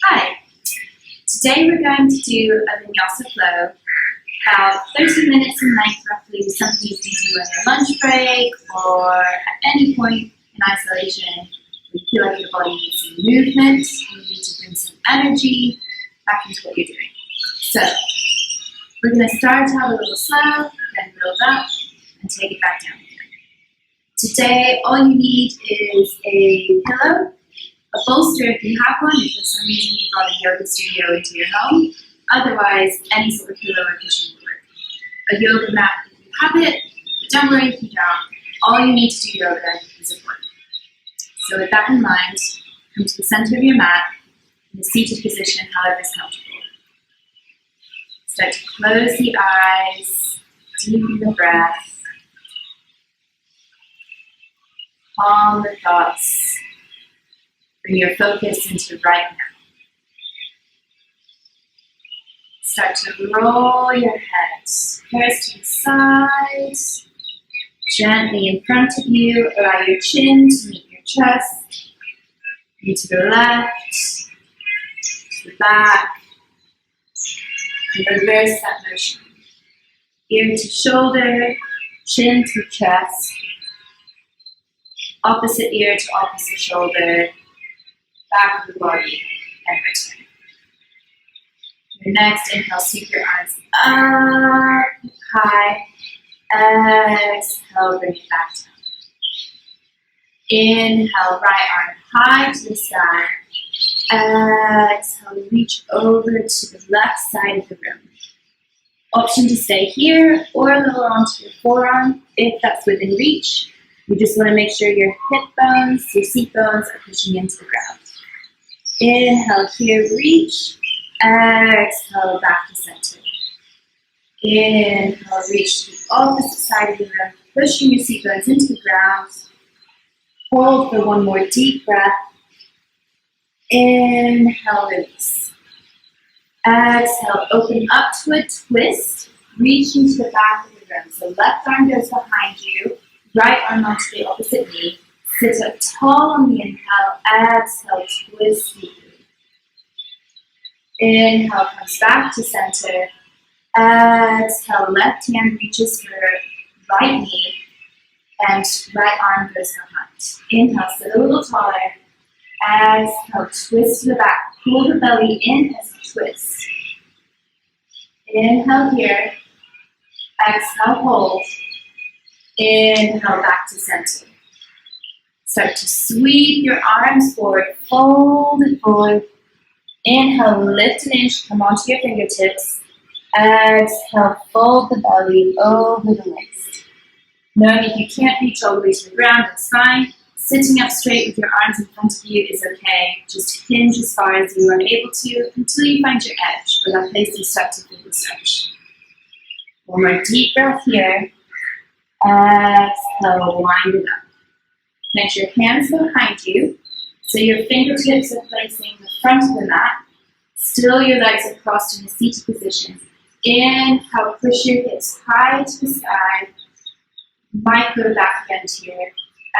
Hi, today we're going to do a vinyasa flow, about 30 minutes in length roughly, something you can do on your lunch break or at any point in isolation. You feel like your body needs some movement, you need to bring some energy back into what you're doing. So, we're going to start out a little slow, then build up, and take it back down again. Today, all you need is a pillow, a bolster if you have one, if for some reason you brought a yoga studio into your home. Otherwise, any sort of pillow or cushion will work. A yoga mat if you have it, but don't worry if you don't. All you need to do yoga is a foot. So with that in mind, come to the center of your mat in a seated position, however is comfortable. Start to close the eyes, deepen the breath, calm the thoughts. Bring your focus into right now. Start to roll your head first to the side, gently in front of you. Allow your chin to meet your chest. And to the left, to the back, and reverse that motion. Ear to shoulder, chin to chest, opposite ear to opposite shoulder, back of the body, and return. Your next inhale, sweep your arms up high. Exhale, bring it back down. Inhale, right arm high to the sky. Exhale, reach over to the left side of the room. Option to stay here or lower onto your forearm if that's within reach. You just want to make sure your hip bones, your seat bones are pushing into the ground. Inhale here, reach. Exhale, back to center. Inhale, reach to the opposite side of the room, pushing your seat bones into the ground. Hold for one more deep breath. Inhale, release. Exhale, open up to a twist, reaching to the back of the room. So left arm goes behind you, right arm onto the opposite knee. Sit up tall on the inhale, exhale, twist deeply. Inhale, comes back to center. Exhale, left hand reaches for right knee, and right arm goes behind. Inhale, sit a little taller. Exhale, twist to the back. Pull the belly in as you twist. Inhale here. Exhale, hold. Inhale, back to center. Start to sweep your arms forward, fold it forward. Inhale, lift an inch, come onto your fingertips. Exhale, fold the belly over the waist. Knowing if you can't reach all the way to the ground, that's fine. Sitting up straight with your arms in front of you is okay. Just hinge as far as you are able to until you find your edge, or that place you start to feel the stretch. One more deep breath here. Exhale, wind it up. Make your hands behind you, so your fingertips are placing the front of the mat. Still, your legs are crossed in a seated position. Inhale, push your hips high to the sky. Might go back again here.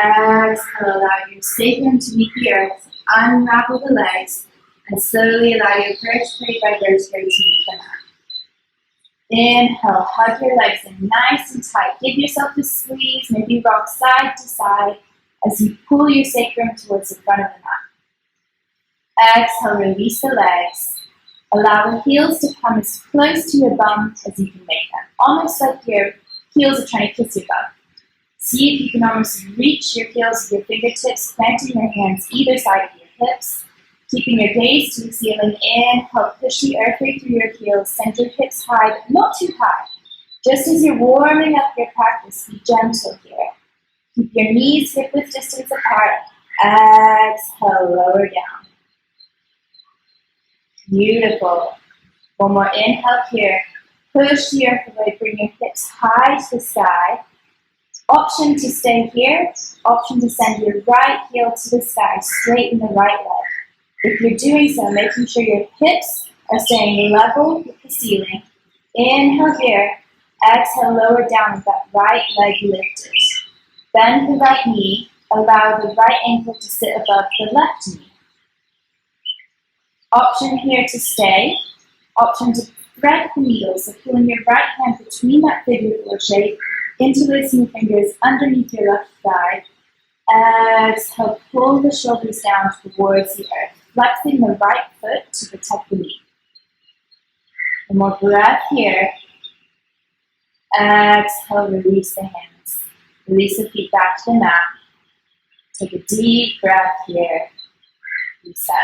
Exhale, allow your sacrum to meet the earth. Unravel the legs, and slowly allow your vertebrae by vertebrae to meet the mat. Inhale, hug your legs in nice and tight. Give yourself a squeeze, maybe rock side to side as you pull your sacrum towards the front of the mat. Exhale, release the legs. Allow the heels to come as close to your bum as you can make them. Almost like your heels are trying to kiss your bum. See if you can almost reach your heels with your fingertips, planting your hands either side of your hips. Keeping your gaze to the ceiling. Inhale, push the earth right through your heels. Send your hips high, but not too high. Just as you're warming up your practice, be gentle here. Keep your knees hip-width distance apart. Exhale, lower down. Beautiful. One more inhale here. Push the earth away, bring your hips high to the sky. Option to stay here. Option to send your right heel to the sky, straighten the right leg. If you're doing so, making sure your hips are staying level with the ceiling. Inhale here. Exhale, lower down with that right leg lifted. Bend the right knee. Allow the right ankle to sit above the left knee. Option here to stay. Option to thread the needle, so pulling your right hand between that figure four shape, interlacing your fingers underneath your left thigh. Exhale, pull the shoulders down towards the earth, flexing the right foot to protect the knee. One more breath here. Exhale, release the hands. Release the feet back to the mat. Take a deep breath here. Reset.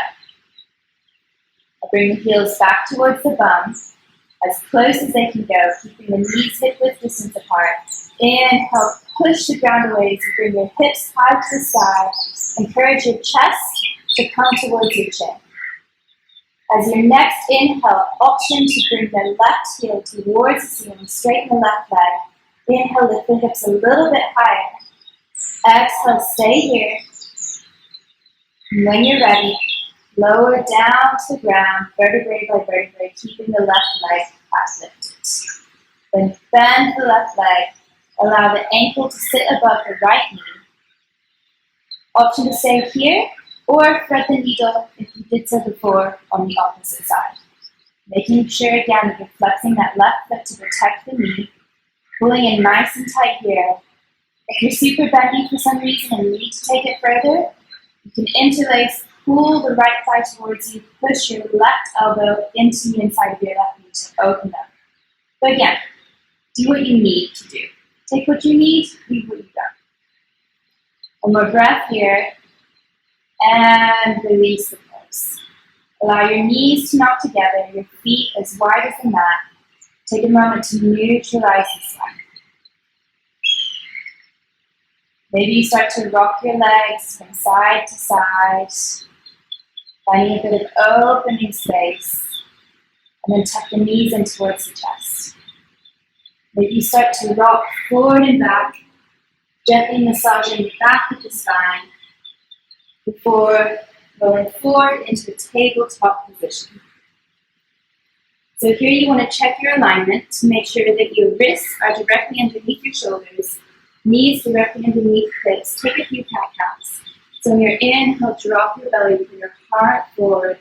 I'll bring the heels back towards the bum, as close as they can go, keeping the knees hip-width distance apart. Inhale, push the ground away as you bring your hips high to the side. Encourage your chest to come towards your chin. As your next inhale, option to bring the left heel towards the ceiling, straighten the left leg. Inhale, lift the hips a little bit higher. Exhale, stay here. And when you're ready, lower down to the ground, vertebrae by vertebrae, keeping the left leg half lifted. Then bend the left leg. Allow the ankle to sit above the right knee. Option to stay here, or thread the needle if you did so before on the opposite side. Making sure again that you're flexing that left foot to protect the knee, pulling in nice and tight here. If you're super bendy for some reason and need to take it further, you can interlace, pull the right thigh towards you, push your left elbow into the inside of your left knee to open up. So again, do what you need to do. Take what you need, leave what you've done. One more breath here. And release the pose. Allow your knees to knock together, your feet as wide as the mat. Take a moment to neutralize the spine. Maybe you start to rock your legs from side to side, finding a bit of opening space, and then tuck the knees in towards the chest. Maybe you start to rock forward and back, gently massaging the back of the spine, before rolling forward into a tabletop position. So here you want to check your alignment to make sure that your wrists are directly underneath your shoulders, knees directly underneath hips. Take a few cat-cows. So when you're inhale, drop your belly with your heart forward.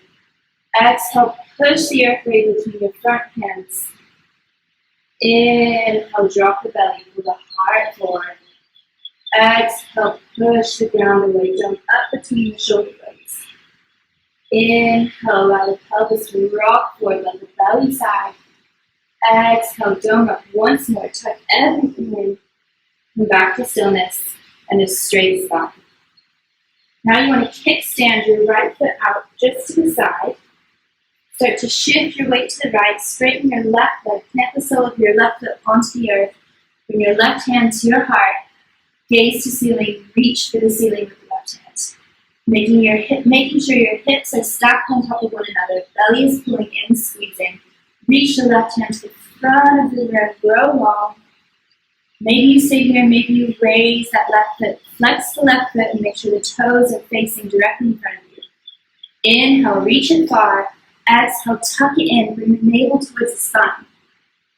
Exhale, push the earth away between your front hands. Inhale, drop the belly with the heart forward. Exhale, push the ground away, jump up between the shoulder blades. Inhale, allow the pelvis to rock forward, let the belly sag. Exhale, dome up once more, tuck everything in. Come back to stillness and a straight spine. Now you want to kickstand your right foot out just to the side. Start to shift your weight to the right, straighten your left leg, plant the sole of your left foot onto the earth. Bring your left hand to your heart. Gaze to ceiling, reach for the ceiling with the left hand. Making sure your hips are stacked on top of one another, belly is pulling in, squeezing. Reach the left hand to the front of the room, grow long. Maybe you stay here, maybe you raise that left foot, flex the left foot and make sure the toes are facing directly in front of you. Inhale, reach it far. Exhale, tuck it in, bring the navel towards the spine.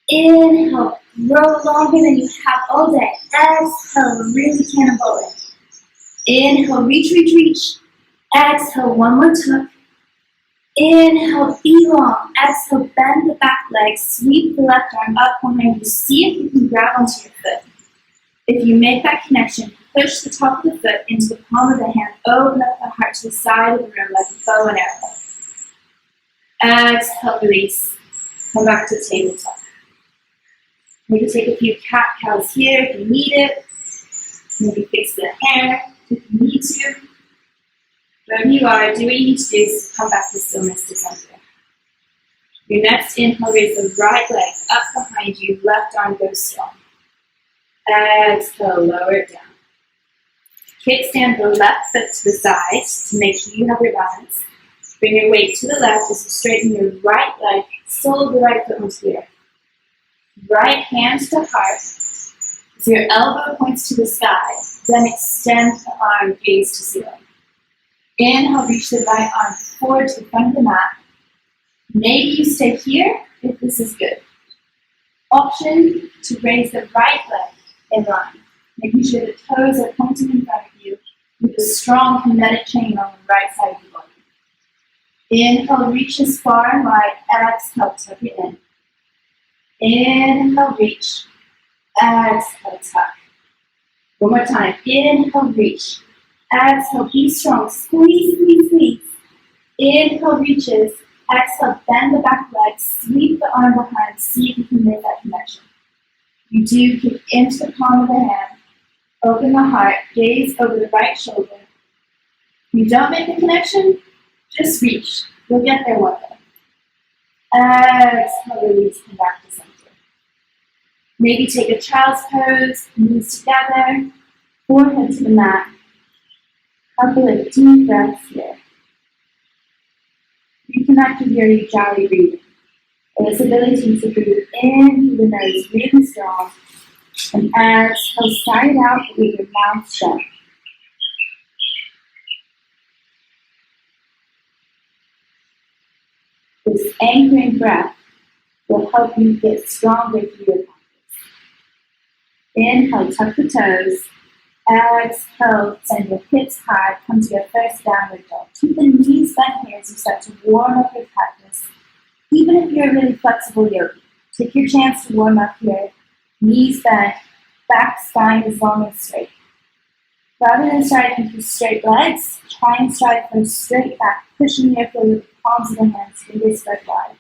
Inhale, grow longer than you have all day. Exhale, really cannonball it. Inhale, reach, reach, reach. Exhale, one more tuck. Inhale, be long. Exhale, bend the back leg. Sweep the left arm up behind you. See if you can grab onto your foot. If you make that connection, push the top of the foot into the palm of the hand. Open up the heart to the side of the room like a bow and arrow. Exhale, release. Come back to tabletop. Maybe take a few cat-cows here if you need it. Maybe fix the hair if you need to. Wherever you are, do what you need to do to come back to stillness to center. Your next inhale, raise the right leg up behind you, left arm goes still. Exhale, lower it down. Kickstand the left foot to the side to make sure you have your balance. Bring your weight to the left as you straighten your right leg, sole of the right foot onto the earth. Right hand to heart. As your elbow points to the sky, then extend the arm, gaze to ceiling. Inhale, reach the right arm forward to the front of the mat. Maybe you stay here if this is good. Option to raise the right leg in line, making sure the toes are pointing in front of you with a strong kinetic chain on the right side of the body. Inhale, reach as far and wide. Exhale, tuck it in. Inhale, reach. Exhale, tuck. One more time. Inhale, reach. Exhale, be strong. Squeeze, squeeze, squeeze. Inhale, reaches. Exhale, bend the back leg. Sweep the arm behind. See if you can make that connection. You do kick into the palm of the hand. Open the heart. Gaze over the right shoulder. You don't make the connection, just reach. You'll get there one day. Exhale, release, come back to center. Maybe take a child's pose, knees together, forehead to the mat. Couple of deep breaths here. Reconnect with your ujjayi breathing. This ability to breathe in through the nose really strong, and exhale, sigh it out with your mouth shut. This anchoring breath will help you get stronger through your practice. Inhale, tuck the toes. Exhale, send your hips high, come to your first downward dog. Keep the knees bent here as you start to warm up your practice. Even if you're a really flexible yogi, take your chance to warm up here. Knees bent, back spine as long and straight. Rather than starting with straight legs, try and strive for straight back, pushing your foot with the palms of the hands, fingers spread wide.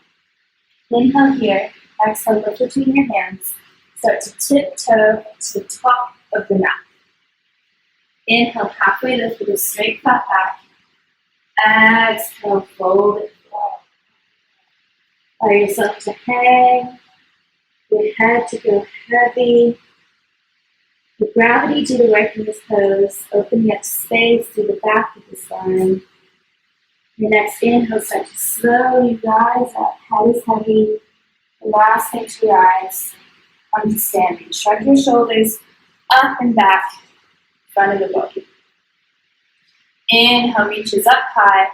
Inhale here, exhale, lift between your hands. Start to tiptoe to the top of the mat. Inhale, halfway lift with a straight flat back. Exhale, fold it forward. Allow yourself to hang, your head to go heavy. The gravity do the work in this pose, opening up space through the back of the spine. Your next inhale, start to slowly rise up, head is heavy. The last thing to rise, come to standing. Shrug your shoulders up and back, front of the body. Inhale, reaches up high.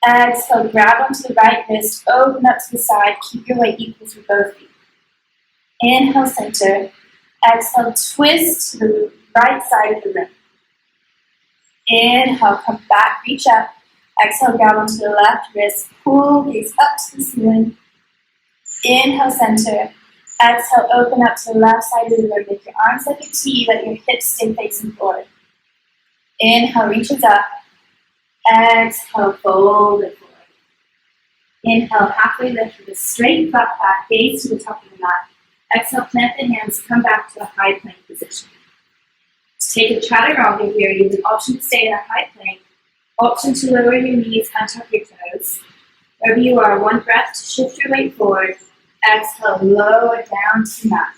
Exhale, grab onto the right wrist, open up to the side, keep your weight equal through both feet. Inhale, center. Exhale, twist to the right side of the room. Inhale, come back, reach up. Exhale, grab onto the left wrist, pull, gaze up to the ceiling. Inhale, center. Exhale, open up to the left side of the room. Make your arms like a T, let your hips stay facing forward. Inhale, reaches up. Exhale, fold it forward. Inhale, halfway lift with a straight flat back, gaze to the top of the mat. Exhale, plant the hands, come back to a high plank position. To take a chaturanga here, you have an option to stay in a high plank, option to lower your knees, untuck your toes. Wherever you are, one breath to shift your weight forward. Exhale, lower down to mat.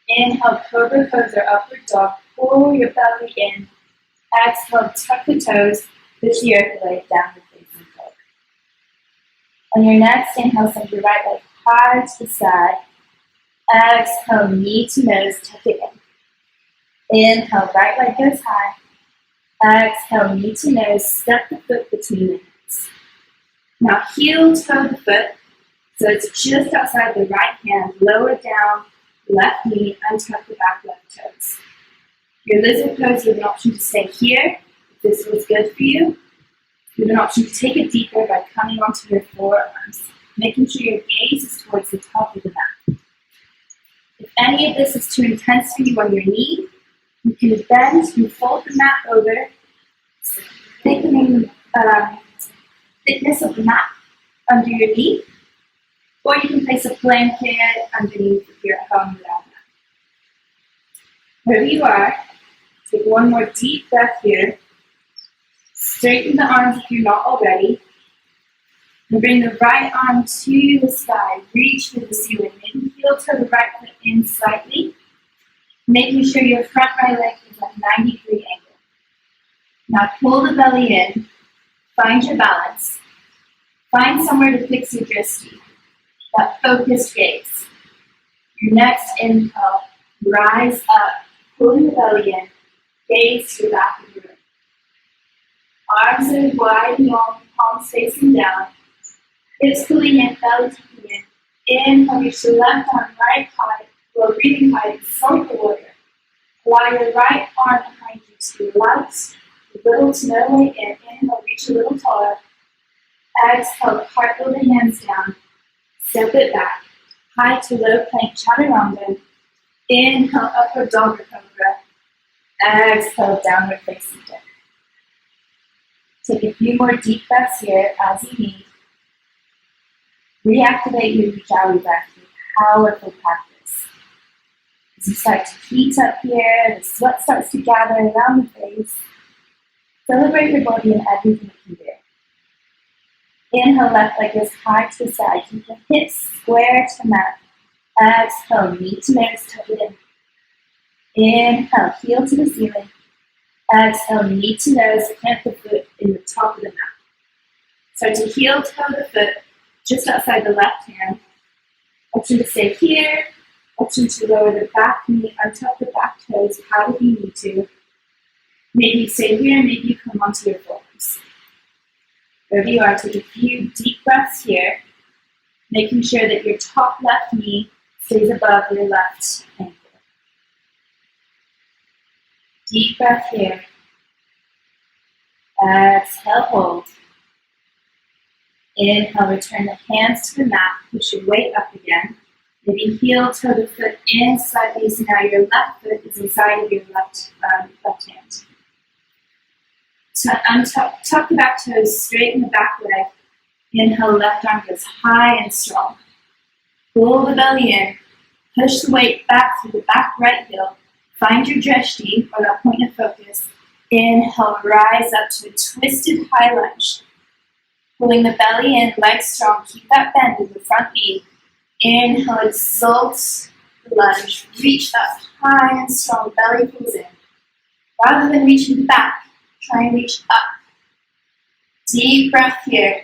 Inhale, cobra pose or upward dog. Pull your belly in. Exhale, tuck the toes, push the earth leg down the facing forward. On your next inhale, send your right leg high to the side. Exhale, knee to nose, tuck it in. Inhale, right leg goes high. Exhale, knee to nose, step the foot between the hands. Now heel toe the foot, so it's just outside the right hand, lower down, left knee, untuck the back left toes. Your lizard pose, you have an option to stay here, if this was good for you. You have an option to take it deeper by coming onto your forearms, making sure your gaze is towards the top of the mat. If any of this is too intense for you on your knee, you can bend and fold the mat over, thickening thickness of the mat under your knee, or you can place a blanket underneath if you're at home without that. Wherever you are, take one more deep breath here. Straighten the arms if you're not already. And bring the right arm to the sky. Reach for the ceiling. Maybe heel toe the right foot in slightly. Making sure your front right leg is at 90-degree angle. Now pull the belly in. Find your balance. Find somewhere to fix your drishti. That focused gaze. Your next inhale, rise up, pulling the belly in, gaze to the back of the room. Arms are wide and long, palms facing down. Hips pulling in, belly tucking in. Inhale, reach the left arm right high, while breathing high, insult the warrior. Allow your right arm behind you to be light, a little to no way in. Inhale, reach a little taller. Exhale, cartwheel the hands down. Step it back. High to low plank chaturanga. Inhale, upward dog or cobra. Exhale, downward facing dog. Take a few more deep breaths here as you need. Reactivate your Ujjayi breath with powerful practice. As you start to heat up here, the sweat starts to gather around the face. Celebrate your body and everything it can do. Inhale, left leg goes high to the side. Keep the hips square to the mat. Exhale, knee to nose, tuck it in. Inhale, heel to the ceiling. Exhale, knee to nose, plant the foot in the top of the mat. Start to heel toe the foot just outside the left hand. Option to stay here. Option to lower the back knee, untuck the back toes, however you need to. Maybe you stay here, maybe you come onto your forearms. Wherever you are, take a few deep breaths here, making sure that your top left knee stays above your left ankle. Deep breath here. Exhale, hold. Inhale, return the hands to the mat, push your weight up again. Maybe heel toe the foot in slightly, so now your left foot is inside of your left hand. Tuck the back toes, straighten the back leg. Inhale, left arm goes high and strong. Pull the belly in. Push the weight back through the back right heel. Find your drishti, or that point of focus. Inhale, rise up to a twisted high lunge. Pulling the belly in, legs strong. Keep that bend in the front knee. Inhale, exalt the lunge. Reach up high and strong. Belly pulls in. Rather than reaching back, try and reach up. Deep breath here.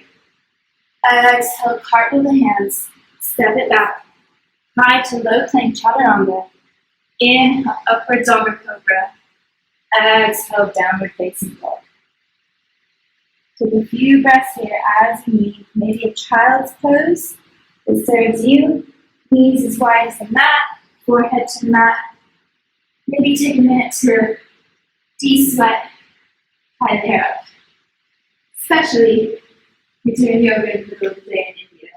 Exhale, cartwheel the hands. Step it back. High to low plank chaturanga. Inhale, upward dog or cobra. Exhale, downward facing dog. Take a few breaths here as you need. Maybe a child's pose that serves you. Knees as wide as the mat, forehead to the mat. Maybe take a minute to de-sweat, tie the hair up. Especially if you're doing yoga in the middle of the day in India.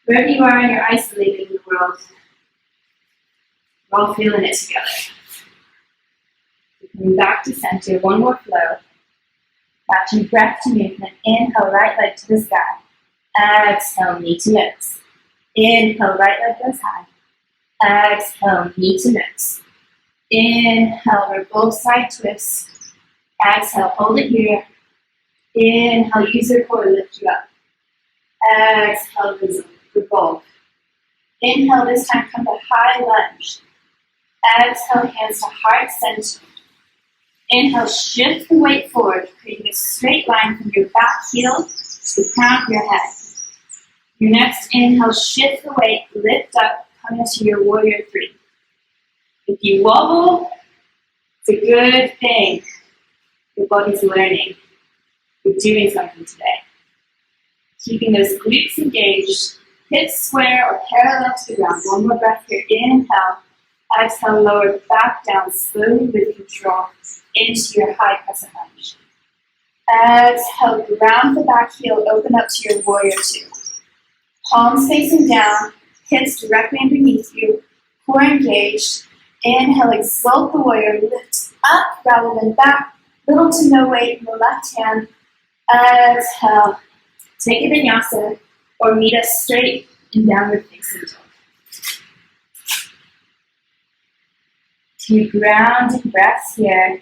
Wherever you are and you're isolated in the world, we're all feeling it together. Coming back to center, one more flow. Matching breath to movement. Inhale, right leg to the sky. Exhale, knee to nose. Inhale, right leg goes high. Exhale, knee to nose. Inhale, revolve side twist. Exhale, hold it here. Inhale, use your core to lift you up. Exhale, revolve. Inhale, this time come to high lunge. Exhale, hands to heart center. Inhale, shift the weight forward, creating a straight line from your back heel to the crown of your head. Your next inhale, shift the weight, lift up, come into your warrior three. If you wobble, it's a good thing. Your body's learning. You're doing something today. Keeping those glutes engaged, hips square or parallel to the ground. One more breath here. Inhale. Exhale, lower back down slowly with control into your high crescent lunge. Exhale, ground the back heel, open up to your warrior two. Palms facing down, hips directly underneath you, core engaged. Inhale, exalt the warrior, lift up rather than back, little to no weight in the left hand. Exhale, take a vinyasa or meet us straight in downward facing dog. Two grounding breaths here.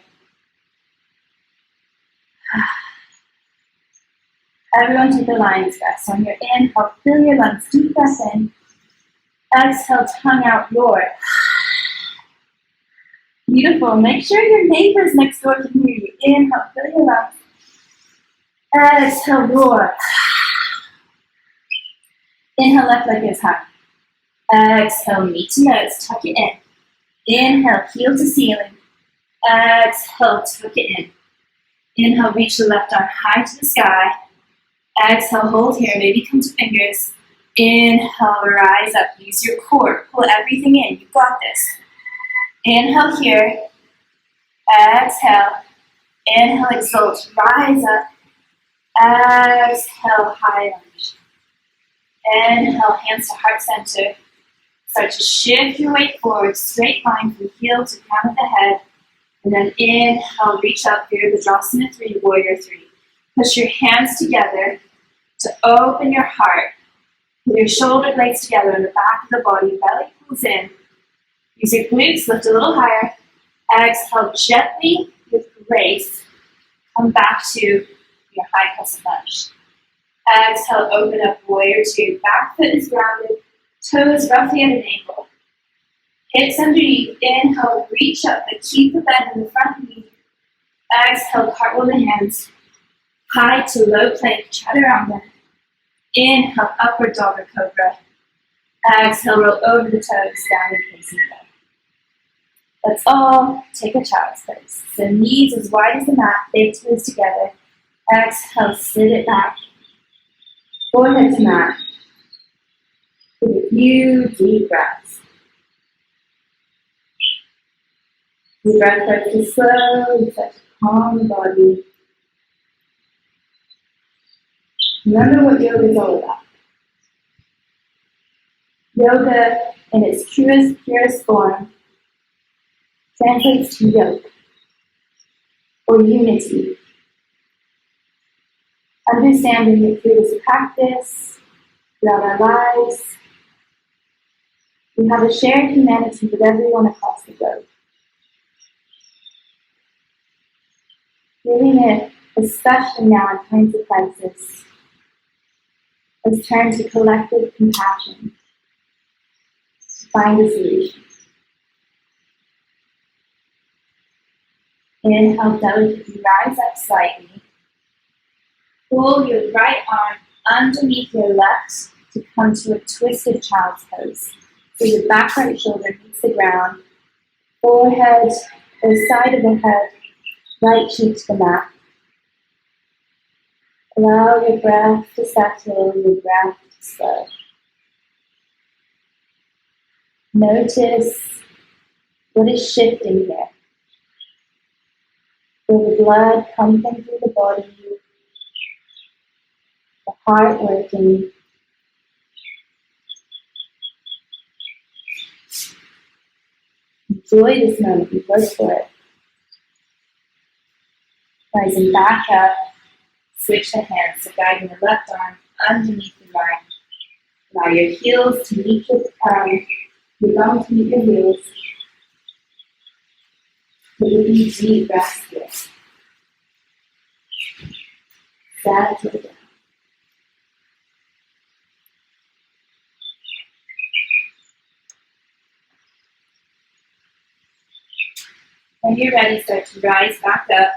Everyone take the lion's breath. So on your inhale, fill your lungs, deep breath in. Exhale, tongue out, roar. Beautiful. Make sure your neighbors next door can hear you. Inhale, fill your lungs. Exhale, roar. Inhale, left leg is high. Exhale, knee to nose, tuck it in. Inhale, heel to ceiling. Exhale, tuck it in. Inhale, reach the left arm high to the sky. Exhale, hold here, maybe come to fingers. Inhale, rise up, use your core, pull everything in, you got this. Inhale here. Exhale. Inhale, exalt, rise up. Exhale, high lunge. Inhale, hands to heart center. Start to shift your weight forward, straight line from heel to crown of the head. And then inhale, reach up here, Vajrasana 3, Warrior 3. Push your hands together to open your heart. With your shoulder blades together in the back of the body, belly pulls in. Use your glutes, lift a little higher. Exhale, gently, with grace, come back to your high crescent lunge. Exhale, open up, Warrior 2. Back foot is grounded, toes roughly at an angle. Hips underneath, inhale, reach up, but keep the bend in the front knee. Exhale, cartwheel the hands, high to low plank, chaturanga. Inhale, upward dog or cobra. Exhale, roll over the toes, downward facing dog. Let's all take a child's pose. So knees as wide as the mat, big toes together. Exhale, sit it back. Forehead to mat. Take a few deep breaths. The breath starts to slowly start to calm the body. Remember what yoga is all about. Yoga, in its purest form, translates to yoke, or unity. Understanding that through this practice, throughout our lives, we have a shared humanity with everyone across the globe. Feeling it, especially now in times of crisis, has turned to collective compassion to find a solution. Inhale, delicately rise up slightly. Pull your right arm underneath your left to come to a twisted child's pose. So your back right shoulder meets the ground, forehead or side of the head, right cheek to the mat. Allow your breath to settle, your breath to slow. Notice what is shifting here. Feel the blood pumping through the body, the heart working. Enjoy this moment, you work for it. Rising back up, switch the hands, so guiding the left arm underneath the right. Allow your heels to meet your bum to meet your heels. Take a few deep breaths here. Settle down. When you're ready, start to rise back up.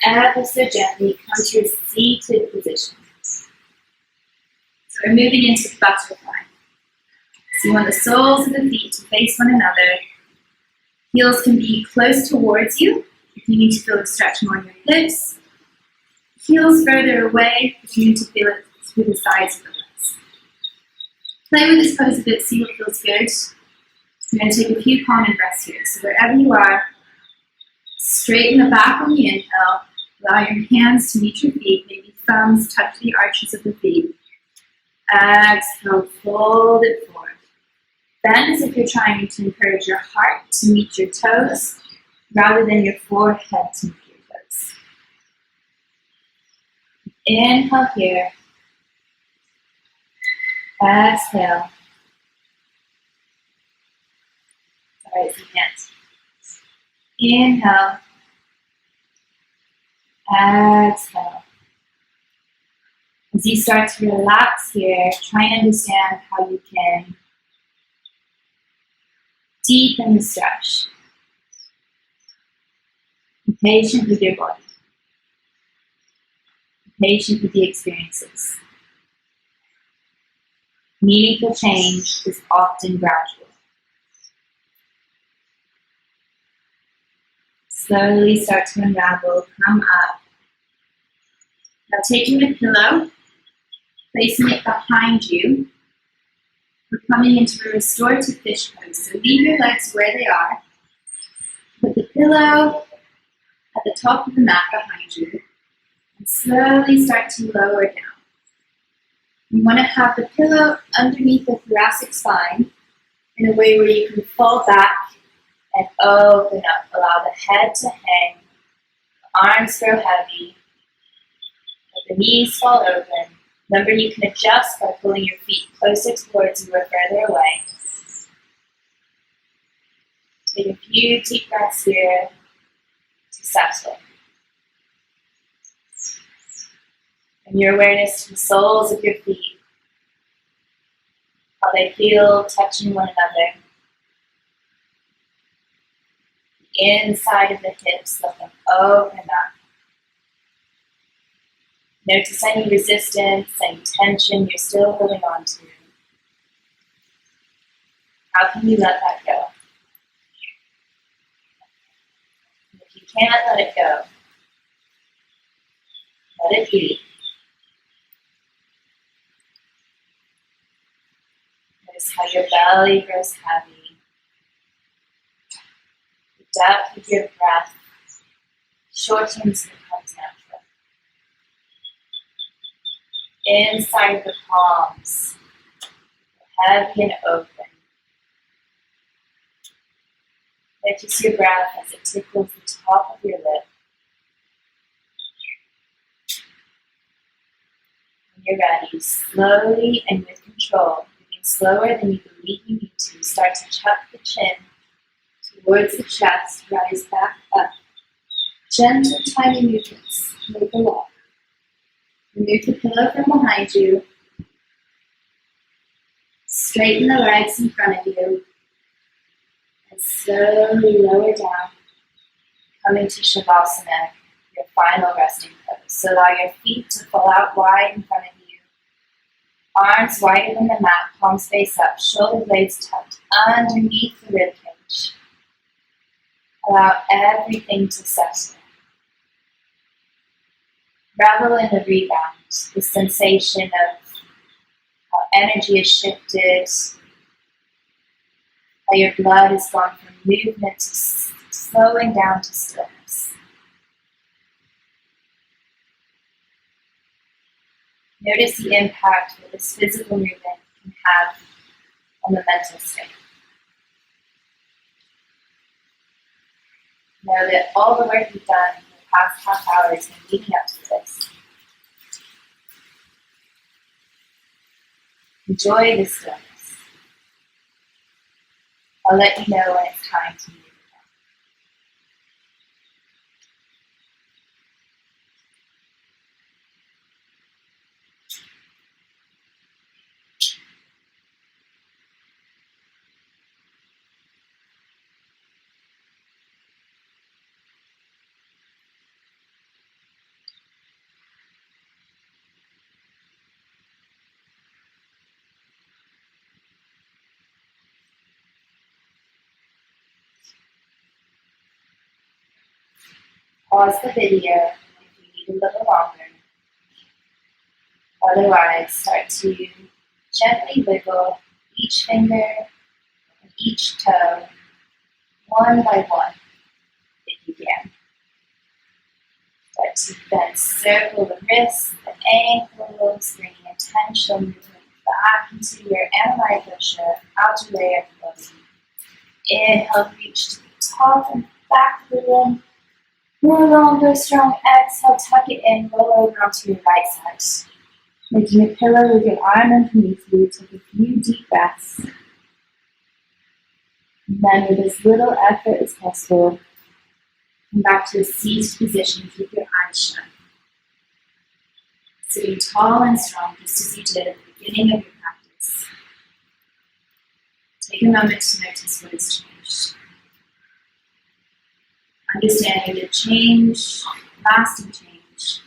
And ever so gently come to your seated position. So we're moving into butterfly. So you want the soles of the feet to face one another. Heels can be close towards you if you need to feel a stretch more in your hips. Heels further away if you need to feel it through the sides of the legs. Play with this pose a bit, see what feels good. We're going to take a few calming breaths here. So wherever you are, straighten the back on the inhale. Allow your hands to meet your feet. Maybe thumbs touch the arches of the feet. Exhale, fold it forward. Bend as if you're trying to encourage your heart to meet your toes rather than your forehead to meet your toes. Inhale here. Exhale. Sorry, if you can't. Inhale. Exhale. As you start to relax here, try and understand how you can deepen the stretch. Be patient with your body. Be patient with the experiences. Meaningful change is often gradual. Slowly start to unravel, come up. Now taking the pillow, placing it behind you, we're coming into a restorative fish pose. So leave your legs where they are. Put the pillow at the top of the mat behind you and And slowly start to lower down. You want to have the pillow underneath the thoracic spine in a way where you can fall back and open up. Allow the head to hang, the arms grow heavy, let the knees fall open. Remember, you can adjust by pulling your feet closer towards you or further away. Take a few deep breaths here to settle. And your awareness to the soles of your feet, how they feel touching one another. The inside of the hips, let them open up. Notice any resistance, any tension you're still holding on to. How can you let that go? And if you can't let it go, let it be. Notice how your belly grows heavy. The depth of your breath shortens and becomes natural. Inside of the palms, heavy and open. Notice your breath as it tickles the top of your lip. When you're ready, slowly and with control, moving slower than you believe you need to, start to tuck the chin towards the chest, rise back up. Gentle, tiny movements, make a walk. Remove the pillow from behind you. Straighten the legs in front of you. And slowly lower down, coming to Shavasana, your final resting pose. So allow your feet to fall out wide in front of you. Arms wider than the mat, palms face up, shoulder blades tucked underneath the rib cage. Allow everything to settle. Revel in the rebound, the sensation of how energy is shifted, how your blood has gone from movement to slowing down to stillness. Notice the impact that this physical movement can have on the mental state. Know that all the work you've done in the past half hour has been leading up to this. Enjoy the stillness. I'll let you know when it's time to move again. Pause the video if you need a little longer. Otherwise, start to gently wiggle each finger and each toe, one by one, if you can. Start to then circle the wrists, the ankles, bringing intentional movement back into your Anamaya Dosha, outer layer of the body. Inhale, reach to the top and back of the limb. More longer, strong exhale, tuck it in, roll over onto your right side. Making a pillow with your arm underneath you, take a few deep breaths. And then with as little effort as possible, come back to a seated position, keep your eyes shut. Sitting tall and strong, just as you did at the beginning of your practice. Take a moment to notice what has changed. Understanding that change, lasting change,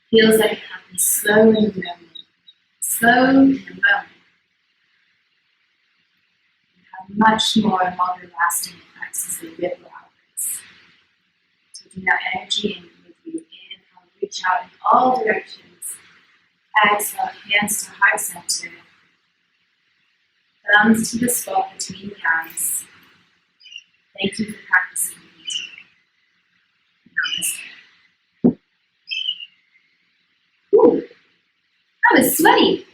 feels like it happens slow in the moment. Slow in the moment. And have much more longer lasting effects as they ripple outwards. Taking that energy in with you. Inhale, reach out in all directions. Exhale, hands to heart center. Thumbs to the spot between the eyes. Thank you for practicing with me today. Namaste. was sweaty.